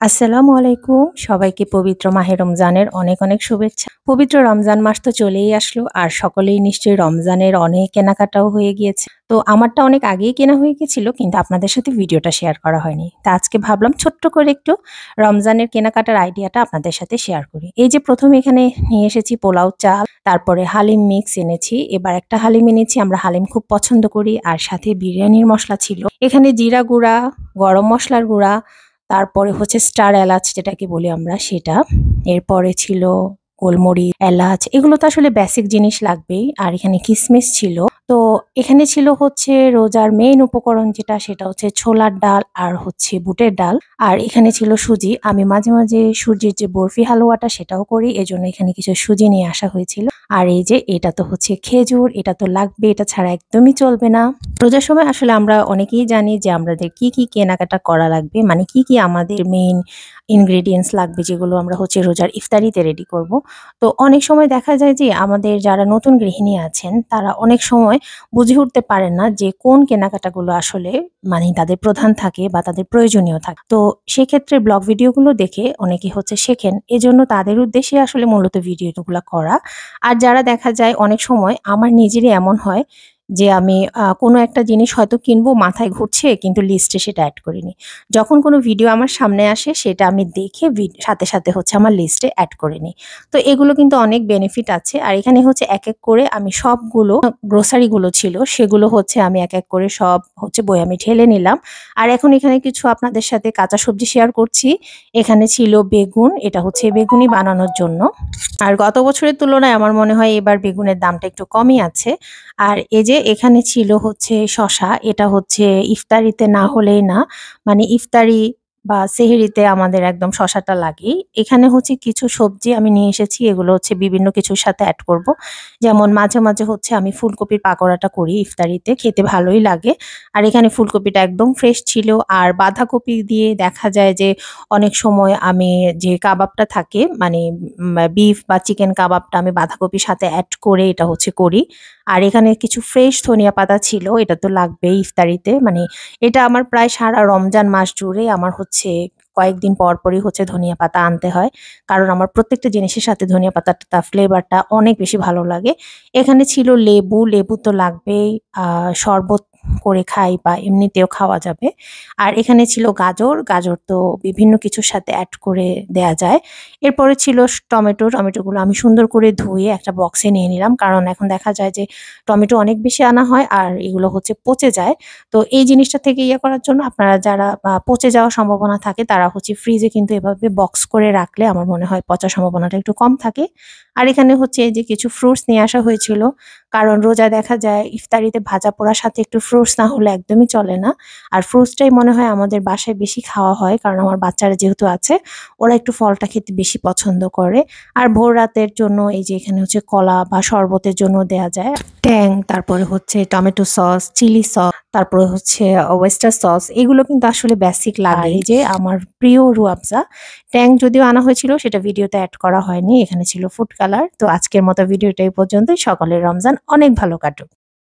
আসসালামু আলাইকুম। সবাইকে পবিত্র মাহে রমজানের অনেক, অনেক শুভেচ্ছা। পবিত্র রমজান মাস তো চলেই আসলো আর সকলেই নিশ্চয়ই রমজানের অনেক কেনাকাটাও হয়ে গিয়েছে। তো আমারটা অনেক আগেই কেনা হয়ে গেছিল কিন্তু আপনাদের সাথে ভিডিওটা শেয়ার করা হয়নি। তা আজকে ভাবলাম ছোট্ট করে একটু রমজানের কেনাকাটার আইডিয়াটা আপনাদের সাথে শেয়ার করি। এই যে ১ম এখানে নিয়ে এসেছি পোলাও চাল, তারপরে হালিম মিক্স এনেছি। এবার একটা হালিম এনেছি, আমরা হালিম খুব পছন্দ করি আর সাথে বিরিয়ানির মসলা ছিল। এখানে জিরা গুঁড়া, গরম মসলার গুঁড়া, তারপরে হচ্ছে স্টার এলাচ যেটাকে বলি আমরা সেটা। এরপরে ছিল গোলমরিচ, এলাচ এগুলো তো আসলে বেসিক জিনিস লাগবেই। আর এখানে কিশমিশ ছিল। তো এখানে ছিল হচ্ছে রোজার মেইন উপকরণ যেটা সেটা হচ্ছে ছোলার ডাল আর হচ্ছে বুটের ডাল। আর এখানে ছিল সুজি। আমি মাঝে, মাঝে সুজির যে বরফি হালুয়াটা সেটাও করি। এজন্য এখানে কিছু সুজি নিয়ে আসা হয়েছিল। আর এই যে এটা তো হচ্ছে খেজুর, এটা তো লাগবে, এটা ছাড়া একদমই চলবে না। রোজার সময় আসলে আমরা অনেকেই জানি যে আমাদের কি কেনাকাটা করা লাগবে, মানে কি আমাদের মেইন ইনগ্রেডিয়েন্টস লাগবে যেগুলো আমরা হচ্ছে রোজার ইফতারিতে রেডি করব। তো অনেক সময় দেখা যায় যে আমাদের যারা নতুন গৃহিণী আছেন তারা অনেক সময় বুঝে উঠতে পারেন না যে কোন কেনাকাটাগুলো আসলে মানে তাদের প্রধান থাকে বা তাদের প্রয়োজনীয় থাকে। তো সেক্ষেত্রে ব্লগ ভিডিওগুলো দেখে অনেকে হচ্ছে শেখেন। এজন্য তাদের উদ্দেশ্যে আসলে মূলত ভিডিওগুলা করা। আর যারা দেখা যায় অনেক সময় আমার নিজেরই এমন হয় যে আমি কোনো একটা জিনিস হয়তো কিনবো, মাথায় ঘুরছে কিন্তু লিস্টে সেটা এড করিনি। যখন কোনো ভিডিও আমার সামনে আসে সেটা আমি দেখে সাথে, সাথে হচ্ছে আমার লিস্টে এড করে নিই। তো এগুলো কিন্তু অনেক বেনিফিট আছে। আর এখানে হচ্ছে এক করে আমি সবগুলো গ্রোসারি গুলো ছিল সেগুলো হচ্ছে আমি এক করে সব হচ্ছে বয়ামে ঢেলে নিলাম। আর এখন এখানে কিছু আপনাদের সাথে কাঁচা সবজি শেয়ার করছি। এখানে ছিল বেগুন, এটা হচ্ছে বেগুনি বানানোর জন্য। আর গত বছরের তুলনায় আমার মনে হয় এবার বেগুনের দামটা একটু কমই আছে। আর এই যে এখানে ছিল হচ্ছে শসা, এটা হচ্ছে ইফতারিতে না হলেই না। মানে ইফতারি বা সেহরিতে আমাদের একদম শসাটা লাগেই। এখানে হচ্ছে কিছু সবজি আমি নিয়ে এসেছি, এগুলো হচ্ছে বিভিন্ন কিছুর সাথে এড করব। যেমন মাঝে, মাঝে হচ্ছে আমি ফুলকপির পাকোড়াটা করি ইফতারিতে, খেতে ভালোই লাগে। আর এখানে ফুলকপিটা একদম ফ্রেশ ছিল। আর বাঁধাকপি দিয়ে দেখা যায় যে অনেক সময় আমি যে কাবাবটা থাকে মানে বিফ বা চিকেন কাবাবটা আমি বাঁধাকপির সাথে এড করে এটা হচ্ছে করি। আর এখানে কিছু ফ্রেশ ধনিয়া পাতা ছিল, এটা তো লাগবেই ইফতারিতে। মানে এটা আমার প্রায় সারা রমজান মাস জুড়ে আমার হচ্ছে কয়েকদিন পরই হচ্ছে ধনিয়া পাতা আনতে হয়। কারণ আমার প্রত্যেকটা জিনিসের সাথে ধনিয়া পাতাটা ফ্লেভারটা অনেক বেশি ভালো লাগে। এখানে ছিল লেবু, লেবু তো লাগবেই। শরবত করে খাই বা এমনিতেও খাওয়া যাবে। আর এখানে ছিল গাজর, গাজর তো বিভিন্ন কিছুর সাথে এড করে দেয়া যায়। এরপরে ছিল টমেটো, টমেটোগুলো আমি সুন্দর করে ধুয়ে একটা বক্সে নিয়ে নিলাম। কারণ এখন দেখা যায় যে টমেটো অনেক বেশি আনা হয় আর এগুলো হচ্ছে পচে যায়। তো এই জিনিসটা থেকে ইয়ে করার জন্য আপনারা যারা পচে যাওয়ার সম্ভাবনা থাকে তারা হচ্ছে ফ্রিজে কিন্তু এভাবে বক্স করে রাখলে আমার মনে হয় পচার সম্ভাবনাটা একটু কম থাকে। আর এখানে হচ্ছে এই যে কিছু ফ্রুটস নিয়ে আসা হয়েছিল। কারণ রোজায় দেখা যায় ইফতারিতে ভাজা পোড়ার সাথে একটু ফ্রুটস না হলে একদমই চলে না। আর ফ্রুটসটাই মনে হয় আমাদের বাসায় বেশি খাওয়া হয়। কারণ আমার বাচ্চারা যেহেতু আছে, ওরা একটু ফলটা খেতে বেশি পছন্দ করে। আর ভোর রাতের জন্য এই যে এখানে হচ্ছে কলা বা শরবতের জন্য দেয়া যায়। ট্যাং, তারপরে হচ্ছে টমেটো সস, চিলি সস, তারপরে হচ্ছে ওয়েস্টার সস, এগুলো কিন্তু আসলে বেসিক লাগে। এই যে আমার প্রিয় রুয়াবজা। ট্যাং যদিও আনা হয়েছিল সেটা ভিডিওতে এড করা হয়নি। এখানে ছিল ফুড কালার। তো আজকের মতো ভিডিওটা এই পর্যন্তই। সকলের রমজান অনেক ভালো কাটুক।